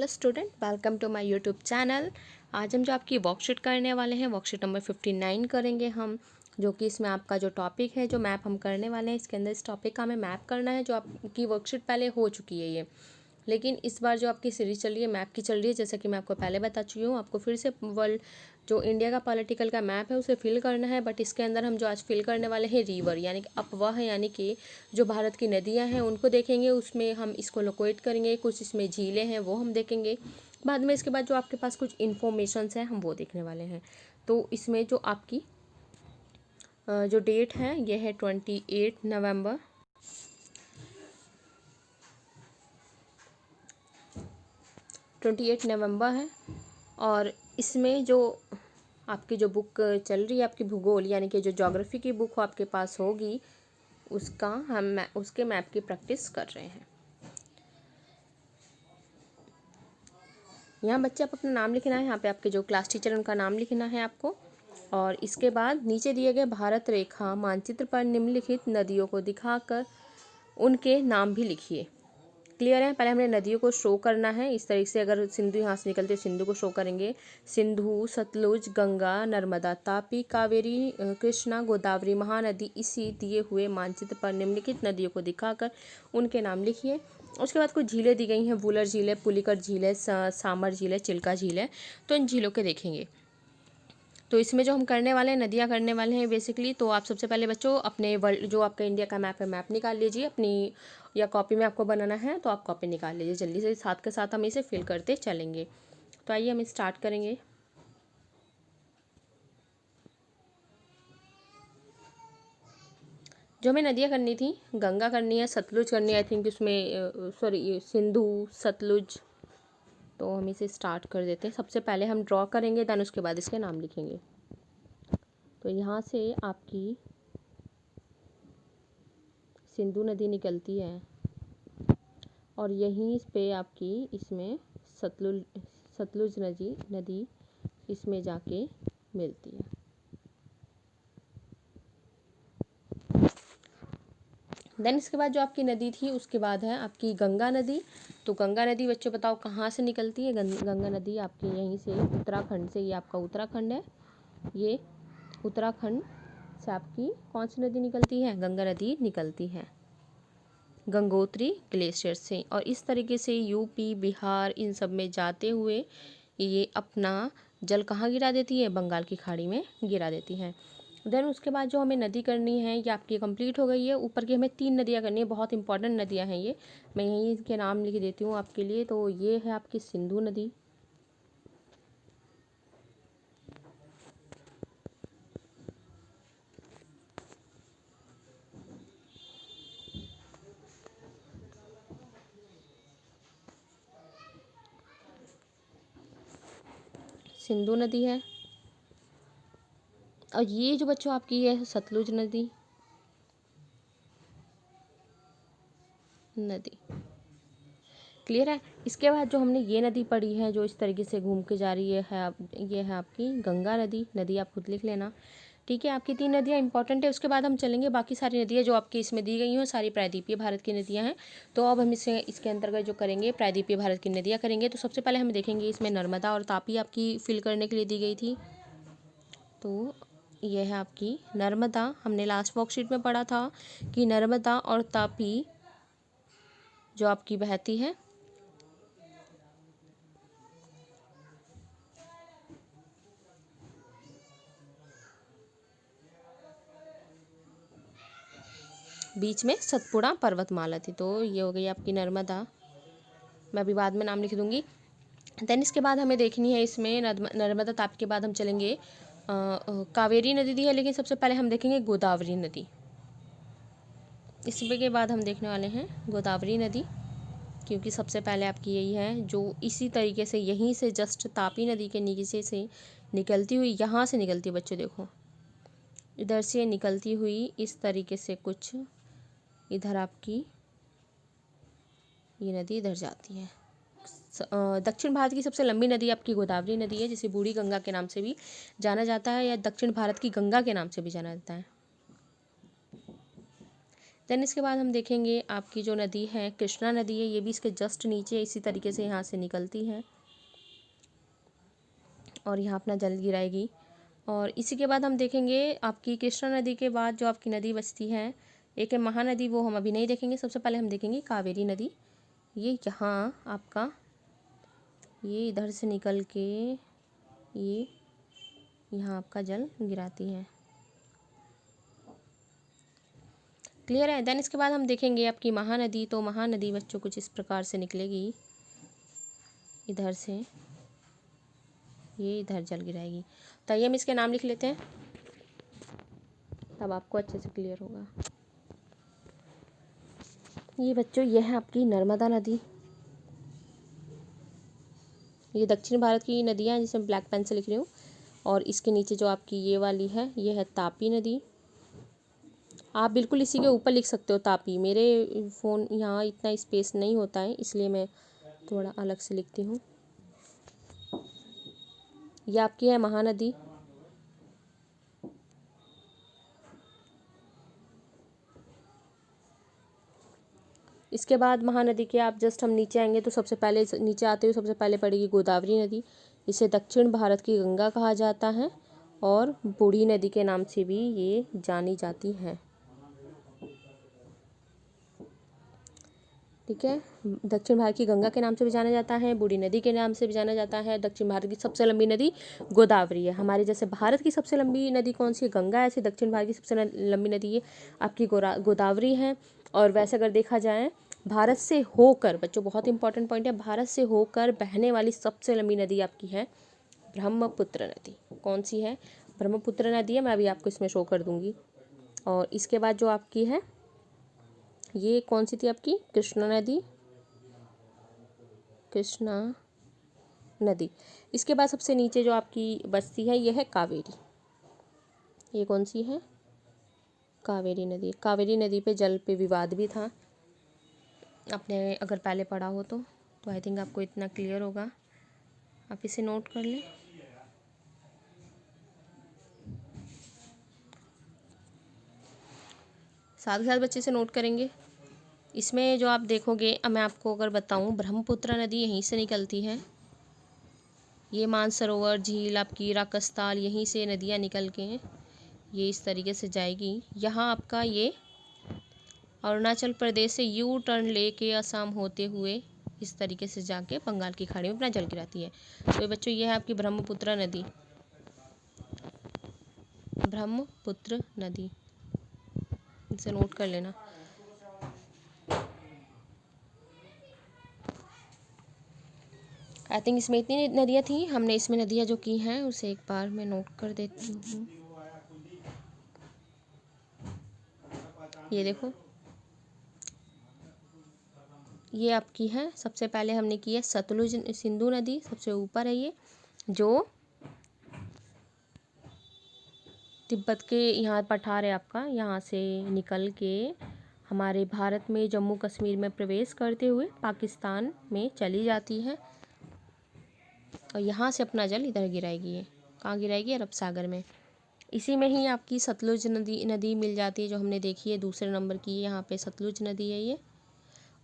Hello student, welcome to my YouTube channel. आज हम जो आपकी वर्कशीट करने वाले हैं, वर्कशीट नंबर 59 करेंगे हम, जो कि इसमें आपका जो टॉपिक है, जो मैप हम करने वाले हैं, इसके अंदर इस टॉपिक का हमें मैप करना है। जो आपकी वर्कशीट पहले हो चुकी है ये, लेकिन इस बार जो आपकी सीरीज चल रही है मैप की चल रही है, जैसा कि मैं आपको पहले बता चुकी हूँ। आपको फिर से वर्ल्ड जो इंडिया का पॉलिटिकल का मैप है उसे फिल करना है, बट इसके अंदर हम जो आज फिल करने वाले हैं रिवर यानी कि अपवाह, यानी कि जो भारत की नदियाँ हैं उनको देखेंगे। उसमें हम इसको लोकेट करेंगे, कुछ इसमें झीलें हैं वो हम देखेंगे। बाद में इसके बाद जो आपके पास कुछ इन्फॉर्मेशंस हैं हम वो देखने वाले हैं। तो इसमें जो आपकी जो डेट है ये है 28 नवंबर 28 नवंबर है। और इसमें जो आपकी जो बुक चल रही है, आपकी भूगोल यानी कि जो ज्योग्राफी की बुक आपके पास होगी, उसका हम उसके मैप की प्रैक्टिस कर रहे हैं। यहाँ बच्चे आप अपना नाम लिखना है, यहाँ पे आपके जो क्लास टीचर उनका नाम लिखना है आपको। और इसके बाद नीचे दिए गए भारत रेखा मानचित्र पर निम्नलिखित नदियों को दिखाकर उनके नाम भी लिखिए। क्लियर है? पहले हमने नदियों को शो करना है इस तरीके से। अगर सिंधु यहाँ से निकलते सिंधु को शो करेंगे, सिंधु, सतलुज, गंगा, नर्मदा, तापी, कावेरी, कृष्णा, गोदावरी, महानदी। इसी दिए हुए मानचित्र पर निम्नलिखित नदियों को दिखाकर उनके नाम लिखिए। उसके बाद कुछ झीलें दी गई हैं, वुलर झील है, पुलिकर झील है, सामर झील है, चिल्का झील है। तो इन झीलों के देखेंगे। तो इसमें जो हम करने वाले हैं, नदियाँ करने वाले हैं बेसिकली। तो आप सबसे पहले बच्चों अपने वर्ल्ड जो आपका इंडिया का मैप है, मैप निकाल लीजिए अपनी, या कॉपी में आपको बनाना है तो आप कॉपी निकाल लीजिए जल्दी से। साथ के साथ हम इसे फिल करते चलेंगे। तो आइए हम स्टार्ट करेंगे। जो हमें नदियाँ करनी थी, गंगा करनी है, सतलुज करनी है, आई थिंक उसमें सॉरी सिंधु, सतलुज। तो हम इसे स्टार्ट कर देते हैं। सबसे पहले हम ड्रॉ करेंगे, देन उसके बाद इसके नाम लिखेंगे। तो यहाँ से आपकी सिंधु नदी निकलती है और यहीं पे आपकी इसमें सतलुज नदी इसमें जाके मिलती है। देन इसके बाद जो आपकी नदी थी उसके बाद है आपकी गंगा नदी। तो गंगा नदी बच्चों बताओ कहाँ से निकलती है? गंगा नदी आपकी यहीं से उत्तराखंड से, ये आपका उत्तराखंड है, ये उत्तराखंड से आपकी कौन सी नदी निकलती है? गंगा नदी निकलती है गंगोत्री ग्लेशियर से। और इस तरीके से यूपी, बिहार इन सब में जाते हुए ये अपना जल कहाँ गिरा देती है? बंगाल की खाड़ी में गिरा देती हैं। देन उसके बाद जो हमें नदी करनी है ये आपकी कंप्लीट हो गई है। ऊपर की हमें 3 नदियाँ करनी है, बहुत इंपॉर्टेंट नदियाँ हैं ये। मैं यहीं के नाम लिख देती हूँ आपके लिए। तो ये है आपकी सिंधु नदी, सिंधु नदी है। और ये जो बच्चों आपकी है सतलुज नदी क्लियर है? इसके बाद जो हमने ये नदी पढ़ी है जो इस तरीके से घूम के जा रही है ये है आपकी गंगा नदी आप खुद लिख लेना। ठीक है, आपकी 3 नदियाँ इंपॉर्टेंट है। उसके बाद हम चलेंगे बाकी सारी नदियाँ जो आपकी इसमें दी गई हैं, सारी प्रायद्वीपीय भारत की नदियाँ हैं। तो अब हम इसके अंतर्गत जो करेंगे प्रायद्वीपीय भारत की नदियाँ करेंगे। तो सबसे पहले हम देखेंगे इसमें नर्मदा और तापी आपकी फिल करने के लिए दी गई थी। तो यह है आपकी नर्मदा। हमने लास्ट वर्कशीट में पढ़ा था कि नर्मदा और तापी जो आपकी बहती है बीच में सतपुड़ा पर्वतमाला थी। तो ये हो गई आपकी नर्मदा, मैं अभी बाद में नाम लिख दूंगी। देन इसके बाद हमें देखनी है इसमें नर्मदा ताप के बाद हम चलेंगे कावेरी नदी दी है, लेकिन सबसे पहले हम देखेंगे गोदावरी नदी। इसके बाद हम देखने वाले हैं गोदावरी नदी, क्योंकि सबसे पहले आपकी यही है जो इसी तरीके से यहीं से जस्ट तापी नदी के नीचे से निकलती हुई, यहाँ से निकलती है बच्चों, देखो इधर से निकलती हुई इस तरीके से कुछ इधर आपकी ये नदी इधर जाती है। दक्षिण भारत की सबसे लंबी नदी आपकी गोदावरी नदी है, जिसे बूढ़ी गंगा के नाम से भी जाना जाता है या दक्षिण भारत की गंगा के नाम से भी जाना जाता है। देन इसके बाद हम देखेंगे आपकी जो नदी है कृष्णा नदी है, ये भी इसके जस्ट नीचे इसी तरीके से यहाँ से निकलती है और यहाँ अपना जल गिराएगी। और इसी के बाद हम देखेंगे आपकी कृष्णा नदी के बाद जो आपकी नदी बचती है एक है महानदी, वो हम अभी नहीं देखेंगे। सबसे पहले हम देखेंगे कावेरी नदी। ये यहाँ आपका ये इधर से निकल के ये यहाँ आपका जल गिराती है। क्लियर है। देन इसके बाद हम देखेंगे आपकी महानदी। तो महानदी बच्चों कुछ इस प्रकार से निकलेगी, इधर से ये इधर जल गिराएगी। तो आइए हम इसके नाम लिख लेते हैं, तब आपको अच्छे से क्लियर होगा। ये बच्चों ये है आपकी नर्मदा नदी। ये दक्षिण भारत की नदियाँ हैं जिसमें ब्लैक पेन से लिख रही हूँ। और इसके नीचे जो आपकी ये वाली है ये है तापी नदी। आप बिल्कुल इसी के ऊपर लिख सकते हो तापी। मेरे फ़ोन यहाँ इतना स्पेस नहीं होता है इसलिए मैं थोड़ा अलग से लिखती हूँ। ये आपकी है महानदी। इसके बाद महानदी के आप जस्ट हम नीचे आएंगे तो सबसे पहले नीचे आते हुए सबसे पहले पड़ेगी गोदावरी नदी। इसे दक्षिण भारत की गंगा कहा जाता है और बूढ़ी नदी के नाम से भी ये जानी जाती है। ठीक है, दक्षिण भारत की गंगा के नाम से भी जाना जाता है, बूढ़ी नदी के नाम से भी जाना जाता है। दक्षिण भारत की सबसे लंबी नदी गोदावरी है। हमारे जैसे भारत की सबसे लंबी नदी कौन सी है, गंगा, ऐसे दक्षिण भारत की सबसे लंबी नदी ये आपकी गोदावरी है। और वैसे अगर देखा जाए भारत से होकर, बच्चों बहुत इंपॉर्टेंट पॉइंट है, भारत से होकर बहने वाली सबसे लंबी नदी आपकी है ब्रह्मपुत्र नदी। कौन सी है, ब्रह्मपुत्र नदी है। मैं अभी आपको इसमें शो कर दूंगी। और इसके बाद जो आपकी है ये कौन सी थी आपकी, कृष्णा नदी। कृष्णा नदी। इसके बाद सबसे नीचे जो आपकी बचती है ये है कावेरी। ये कौन सी है, कावेरी नदी। कावेरी नदी पे जल पे विवाद भी था, आपने अगर पहले पढ़ा हो तो आई थिंक आपको इतना क्लियर होगा। आप इसे नोट कर लें। साथ ही साथ बच्चे से नोट करेंगे। इसमें जो आप देखोगे, अब मैं आपको अगर बताऊं, ब्रह्मपुत्र नदी यहीं से निकलती है। ये मानसरोवर झील आपकी राकसताल यहीं से नदियां निकल के ये इस तरीके से जाएगी। यहाँ आपका ये अरुणाचल प्रदेश से यू टर्न लेके असम होते हुए इस तरीके से जाके बंगाल की खाड़ी में अपना जल गिराती है। तो बच्चों ये है आपकी ब्रह्मपुत्र नदी। ब्रह्मपुत्र नदी, इसे नोट कर लेना। आई थिंक इसमें इतनी नदियाँ थी, हमने इसमें नदियाँ जो की हैं उसे एक बार मैं नोट कर देती हूँ। ये देखो, ये आपकी है, सबसे पहले हमने की है सतलुज सिंधु नदी, सबसे ऊपर है ये, जो तिब्बत के यहाँ पठार है आपका, यहाँ से निकल के हमारे भारत में जम्मू कश्मीर में प्रवेश करते हुए पाकिस्तान में चली जाती है और यहाँ से अपना जल इधर गिराएगी। ये कहाँ गिराएगी, अरब सागर में। इसी में ही आपकी सतलुज नदी मिल जाती है जो हमने देखी है दूसरे नंबर की, यहाँ पे सतलुज नदी है ये।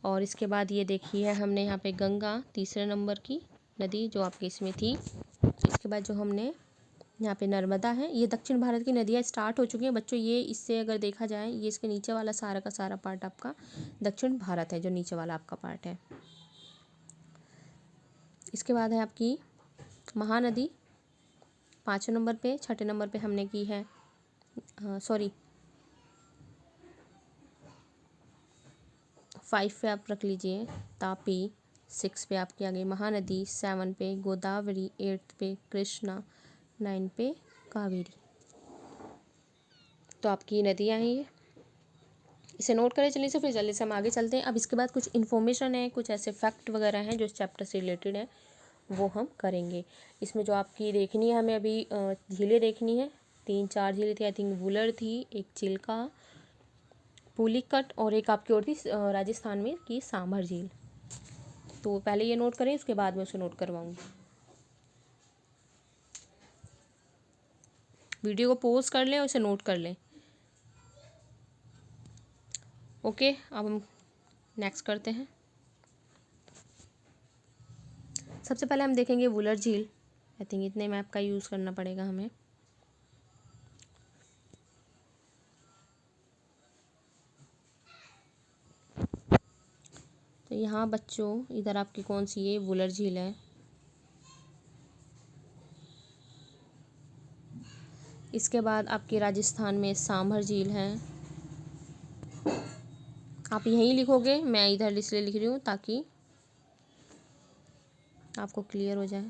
और इसके बाद ये देखी है हमने यहाँ पे गंगा, तीसरे नंबर की नदी जो आपकी इसमें थी। इसके बाद जो हमने यहाँ पे नर्मदा है। ये दक्षिण भारत की नदियाँ स्टार्ट हो चुकी हैं बच्चों। ये इससे अगर देखा जाए ये इसके नीचे वाला सारा का सारा पार्ट आपका दक्षिण भारत है, जो नीचे वाला आपका पार्ट है। इसके बाद है आपकी महानदी 5वें नंबर पे। 6ठे नंबर पे हमने की है 5 पे आप रख लीजिए तापी। 6 पे आपकी आ गई महानदी। 7 पे गोदावरी। 8 पे कृष्णा। 9 पे कावेरी। तो आपकी नदियाँ हैं ये, इसे नोट करें। चलिए से फिर जल्दी से हम आगे चलते हैं। अब इसके बाद कुछ इन्फॉर्मेशन है, कुछ ऐसे फैक्ट वगैरह हैं जो इस चैप्टर से रिलेटेड है, वो हम करेंगे। इसमें जो आपकी देखनी है हमें अभी झीलें देखनी है। 3-4 झीलें थी, आई थिंक वुलर थी, एक चिल्का, पुलिकट और एक आपकी और थी राजस्थान में की सांभर झील। तो पहले ये नोट करें, उसके बाद मैं उसे नोट करवाऊँगी। वीडियो को पॉज कर लें और इसे नोट कर लें। ओके, अब हम नेक्स्ट करते हैं। सबसे पहले हम देखेंगे वुलर झील। आई थिंक इतने मैप का यूज़ करना पड़ेगा हमें। तो यहाँ बच्चों इधर आपकी कौन सी ये वुलर झील है। इसके बाद आपके राजस्थान में सांभर झील है। आप यहीं लिखोगे, मैं इधर इसलिए लिख रही हूँ ताकि आपको क्लियर हो जाए।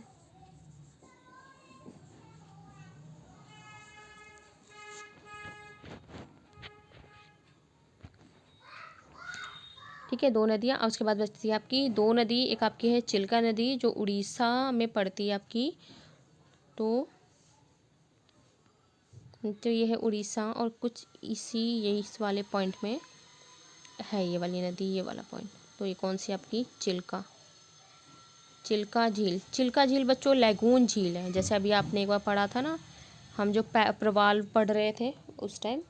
ठीक है, 2 नदियाँ। और उसके बाद बचती है आपकी 2 नदी। एक आपकी है चिल्का नदी जो उड़ीसा में पड़ती है आपकी। तो ये है उड़ीसा और कुछ यही इस वाले पॉइंट में है ये वाली नदी, ये वाला पॉइंट। तो ये कौन सी आपकी चिल्का झील। चिल्का झील बच्चों लैगून झील है। जैसे अभी आपने एक बार पढ़ा था ना, हम जो प्रवाल पढ़ रहे थे उस टाइम,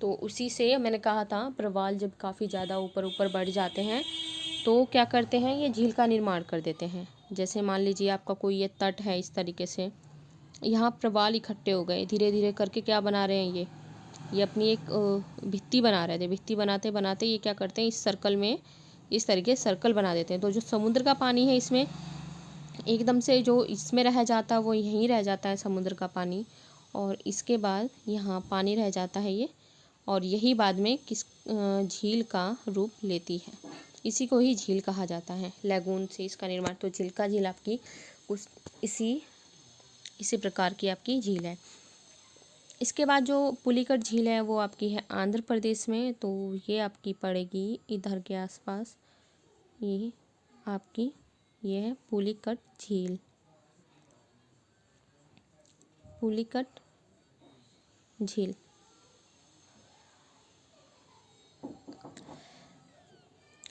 तो उसी से मैंने कहा था प्रवाल जब काफ़ी ज़्यादा ऊपर ऊपर बढ़ जाते हैं तो क्या करते हैं, ये झील का निर्माण कर देते हैं। जैसे मान लीजिए आपका कोई ये तट है, इस तरीके से यहाँ प्रवाल इकट्ठे हो गए, धीरे धीरे करके क्या बना रहे हैं, ये अपनी एक भित्ति बना रहे थे। भित्ति बनाते बनाते ये क्या करते हैं, इस सर्कल में इस तरीके सर्कल बना देते हैं। तो जो समुद्र का पानी है इसमें एकदम से जो इसमें रह जाता है वो यहीं रह जाता है, समुद्र का पानी। और इसके बाद यहाँ पानी रह जाता है ये, और यही बाद में किस झील का रूप लेती है। इसी को ही झील कहा जाता है, लैगून से इसका निर्माण। तो चिल्का झील आपकी उस इसी प्रकार की आपकी झील है। इसके बाद जो पुलिकट झील है वो आपकी है आंध्र प्रदेश में। तो ये आपकी पड़ेगी इधर के आसपास। ये आपकी ये है पुलिकट झील। पुलिकट झील।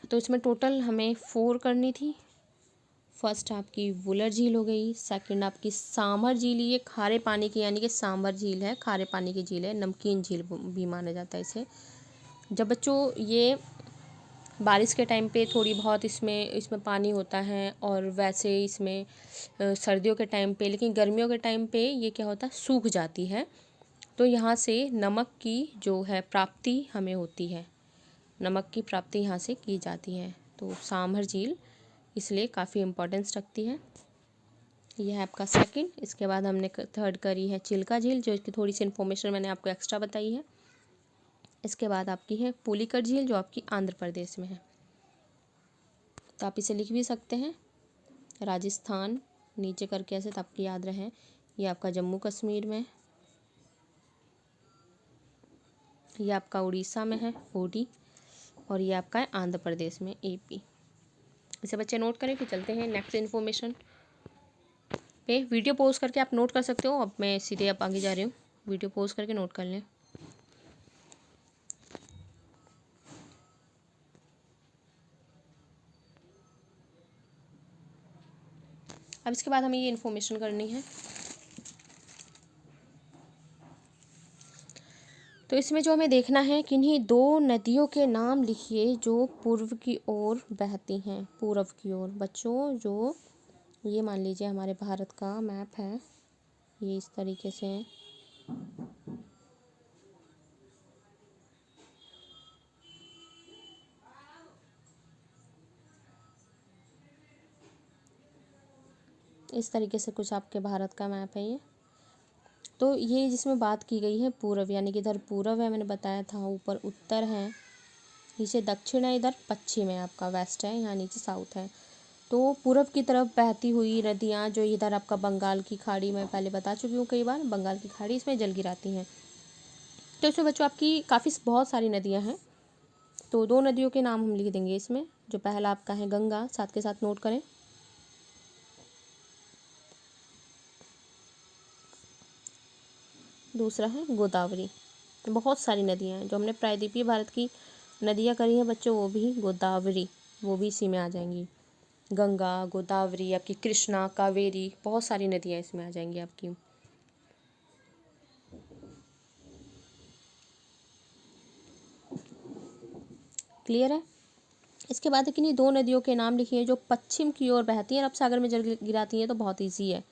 तो इसमें टोटल हमें 4 करनी थी। फर्स्ट आपकी वुलर झील हो गई, सेकंड आपकी सांभर झील, ये खारे पानी की यानी कि सांभर झील है, खारे पानी की झील है, नमकीन झील भी माना जाता है इसे। जब बच्चों ये बारिश के टाइम पे थोड़ी बहुत इसमें पानी होता है, और वैसे इसमें सर्दियों के टाइम पे, लेकिन गर्मियों के टाइम पे ये क्या होता है, सूख जाती है। तो यहाँ से नमक की जो है प्राप्ति हमें होती है, नमक की प्राप्ति यहाँ से की जाती है। तो सांभर झील इसलिए काफ़ी इम्पोर्टेंस रखती है। यह है आपका सेकंड। इसके बाद हमने थर्ड करी है चिल्का झील, जो इसकी थोड़ी सी इन्फॉर्मेशन मैंने आपको एक्स्ट्रा बताई है। इसके बाद आपकी है पुलिकट झील जो आपकी आंध्र प्रदेश में है। तो आप इसे लिख भी सकते हैं राजस्थान नीचे करके ऐसे, तो आपकी याद रहे। ये आपका जम्मू कश्मीर में, ये आपका उड़ीसा में है ओडी, और ये आपका है आंध्र प्रदेश में एपी। इसे बच्चे नोट करें, फिर चलते हैं नेक्स्ट इन्फॉर्मेशन पे। वीडियो पॉज करके आप नोट कर सकते हो। अब मैं सीधे अब आगे जा रही हूँ, वीडियो पॉज करके नोट कर लें। अब इसके बाद हमें ये इन्फॉर्मेशन करनी है। तो इसमें जो हमें देखना है, किन्हीं 2 नदियों के नाम लिखिए जो पूर्व की ओर बहती हैं। पूर्व की ओर बच्चों, जो ये मान लीजिए हमारे भारत का मैप है, ये इस तरीके से है। इस तरीके से कुछ आपके भारत का मैप है ये। तो ये जिसमें बात की गई है पूर्व, यानी कि इधर पूर्व है, मैंने बताया था, ऊपर उत्तर है, नीचे दक्षिण है, इधर पश्चिम है, आपका वेस्ट है, यहाँ नीचे साउथ है। तो पूर्व की तरफ बहती हुई नदियाँ जो इधर आपका बंगाल की खाड़ी, मैं पहले बता चुकी हूँ कई बार, बंगाल की खाड़ी इसमें जल गिराती हैं। तो इसमें बच्चों आपकी बहुत सारी नदियाँ हैं। तो 2 नदियों के नाम हम लिख देंगे इसमें। जो पहला आपका है गंगा, साथ के साथ नोट करें। दूसरा है गोदावरी। बहुत सारी नदियाँ हैं जो हमने प्रायद्वीपीय भारत की नदियाँ करी हैं बच्चों, वो भी गोदावरी, वो भी इसी में आ जाएंगी। गंगा, गोदावरी, आपकी कृष्णा, कावेरी, बहुत सारी नदियाँ इसमें आ जाएंगी आपकी। क्लियर है। इसके बाद है कि नहीं 2 नदियों के नाम लिखिए जो पश्चिम की ओर बहती हैं अरब सागर में जल गिराती हैं। तो बहुत ईजी है,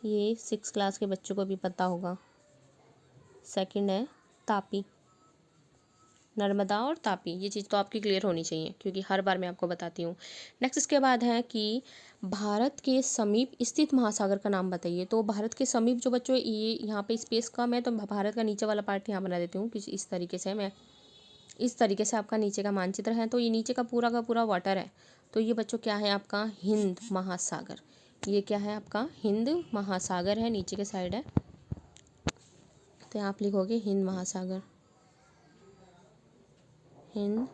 ये 6 क्लास के बच्चों को भी पता होगा। सेकंड है तापी, नर्मदा और तापी, ये चीज़ तो आपकी क्लियर होनी चाहिए क्योंकि हर बार मैं आपको बताती हूँ। नेक्स्ट इसके बाद है कि भारत के समीप स्थित महासागर का नाम बताइए। तो भारत के समीप जो बच्चों ये यहाँ पे स्पेस कम है तो भारत का नीचे वाला पार्ट यहाँ बना देती हूँ कि इस तरीके से मैं, इस तरीके से आपका नीचे का मानचित्र है। तो ये नीचे का पूरा वाटर है। तो ये बच्चों क्या है आपका हिंद महासागर, ये क्या है आपका हिंद महासागर है, नीचे के साइड है। तो आप लिखोगे हिंद महासागर, हिंद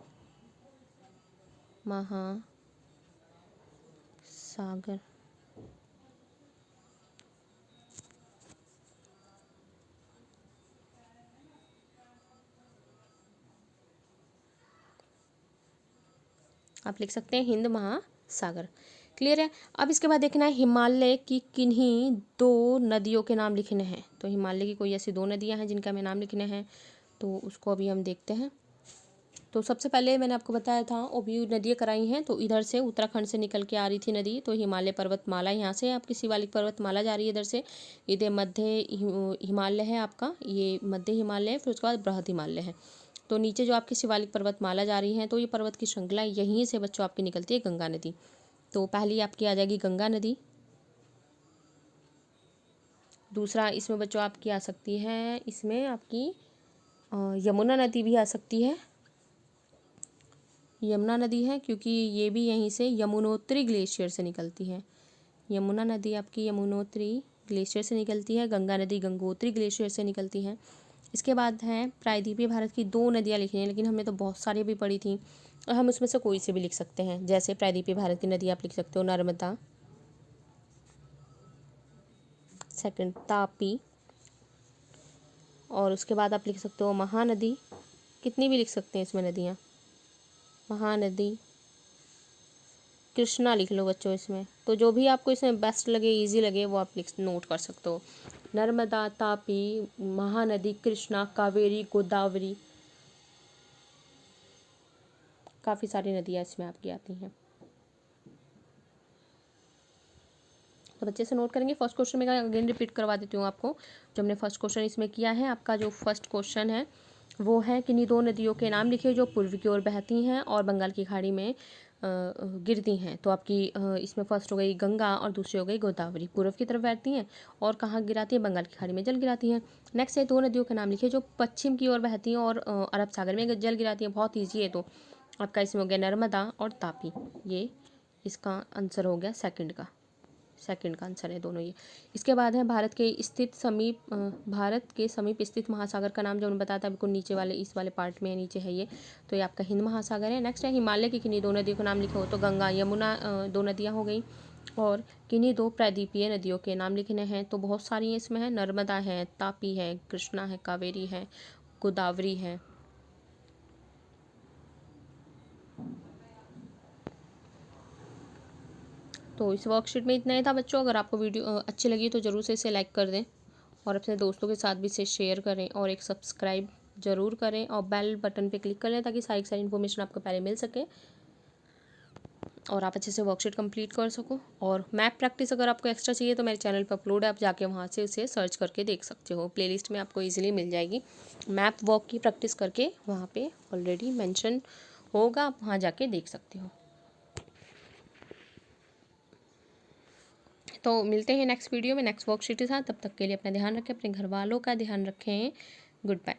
महासागर। आप लिख सकते हैं हिंद महासागर। क्लियर है। अब इसके बाद देखना है हिमालय की किन्हीं 2 नदियों के नाम लिखने हैं। तो हिमालय की कोई ऐसी 2 नदियां हैं जिनका हमें नाम लिखने हैं, तो उसको अभी हम देखते हैं। तो सबसे पहले मैंने आपको बताया था अभी नदियाँ कराई हैं। तो इधर से उत्तराखंड से निकल के आ रही थी नदी, तो हिमालय पर्वतमाला यहाँ से आपकी शिवालिक पर्वतमाला जा रही है इधर से। इधर मध्य हिमालय है आपका, ये मध्य हिमालय है, फिर उसके बाद बृहद हिमालय है। तो नीचे जो आपकी शिवालिक पर्वतमाला जा रही है, तो ये पर्वत की श्रृंखला यहीं से बच्चों आपकी निकलती है गंगा नदी। तो पहली आपकी आ जाएगी गंगा नदी। दूसरा इसमें बच्चों आपकी आ सकती है, इसमें आपकी यमुना नदी भी आ सकती है। यमुना नदी है क्योंकि ये भी यहीं से यमुनोत्री ग्लेशियर से निकलती है। यमुना नदी आपकी यमुनोत्री ग्लेशियर से निकलती है, गंगा नदी गंगोत्री ग्लेशियर से निकलती है। इसके बाद है प्रायद्वीपीय भारत की 2 नदियाँ लिखी हैं, लेकिन हमने तो बहुत सारी भी पढ़ी थी और हम उसमें से कोई से भी लिख सकते हैं। जैसे प्रायद्वीपीय भारत की नदी आप लिख सकते हो नर्मदा, सेकंड तापी, और उसके बाद आप लिख सकते हो महानदी। कितनी भी लिख सकते हैं इसमें नदियाँ, महानदी, कृष्णा लिख लो बच्चों इसमें। तो जो भी आपको इसमें बेस्ट लगे, इजी लगे, वो आप लिख नोट कर सकते हो। नर्मदा, तापी, महानदी, कृष्णा, कावेरी, गोदावरी, काफ़ी सारी नदियाँ इसमें आपकी आती हैं। तो बच्चे से नोट करेंगे। फर्स्ट क्वेश्चन में अगेन रिपीट करवा देती हूँ आपको, जो हमने फर्स्ट क्वेश्चन इसमें किया है। आपका जो फर्स्ट क्वेश्चन है वो है किन्हीं 2 नदियों के नाम लिखिए जो पूर्व की ओर बहती हैं और बंगाल की खाड़ी में गिरती हैं। तो आपकी इसमें फर्स्ट हो गई गंगा और दूसरी हो गई गोदावरी, पूर्व की तरफ बहती हैं और कहाँ गिराती है, बंगाल की खाड़ी में जल गिराती हैं। नेक्स्ट है 2 नदियों के नाम लिखिए जो पश्चिम की ओर बहती हैं और अरब सागर में जल गिराती हैं। बहुत ईजी है। तो आपका इसमें हो गया नर्मदा और तापी, ये इसका आंसर हो गया सेकंड का आंसर है दोनों ये। इसके बाद है भारत के समीप स्थित महासागर का नाम, जो हमने बताया था बिल्कुल नीचे वाले इस वाले पार्ट में नीचे है ये। तो ये आपका हिंद महासागर है। नेक्स्ट है हिमालय की किन्हीं 2 नदियों का नाम लिखो। तो गंगा यमुना 2 नदियाँ हो गई, और किन्हीं 2 प्रायद्वीपीय नदियों के नाम लिखने हैं। तो बहुत सारी इसमें है, नर्मदा है, तापी है, कृष्णा है, कावेरी है, गोदावरी है। तो इस वर्कशीट में इतना ही था बच्चों। अगर आपको वीडियो अच्छी लगी तो ज़रूर से इसे लाइक कर दें और अपने दोस्तों के साथ भी इसे शेयर करें और एक सब्सक्राइब ज़रूर करें और बेल बटन पे क्लिक कर लें ताकि सारी इन्फॉर्मेशन आपको पहले मिल सके और आप अच्छे से वर्कशीट कंप्लीट कर सको। और मैप प्रैक्टिस अगर आपको एक्स्ट्रा चाहिए तो मेरे चैनल पर अपलोड है, आप जाके वहाँ से उसे सर्च करके देख सकते हो। प्लेलिस्ट में आपको ईजिली मिल जाएगी। मैप वर्क की प्रैक्टिस करके वहाँ पर ऑलरेडी मैंशन होगा, आप वहाँ जाके देख सकते हो। तो मिलते हैं नेक्स्ट वीडियो में नेक्स्ट वर्कशीट के साथ। तब तक के लिए अपना ध्यान रखें, अपने घर वालों का ध्यान रखें। Good bye.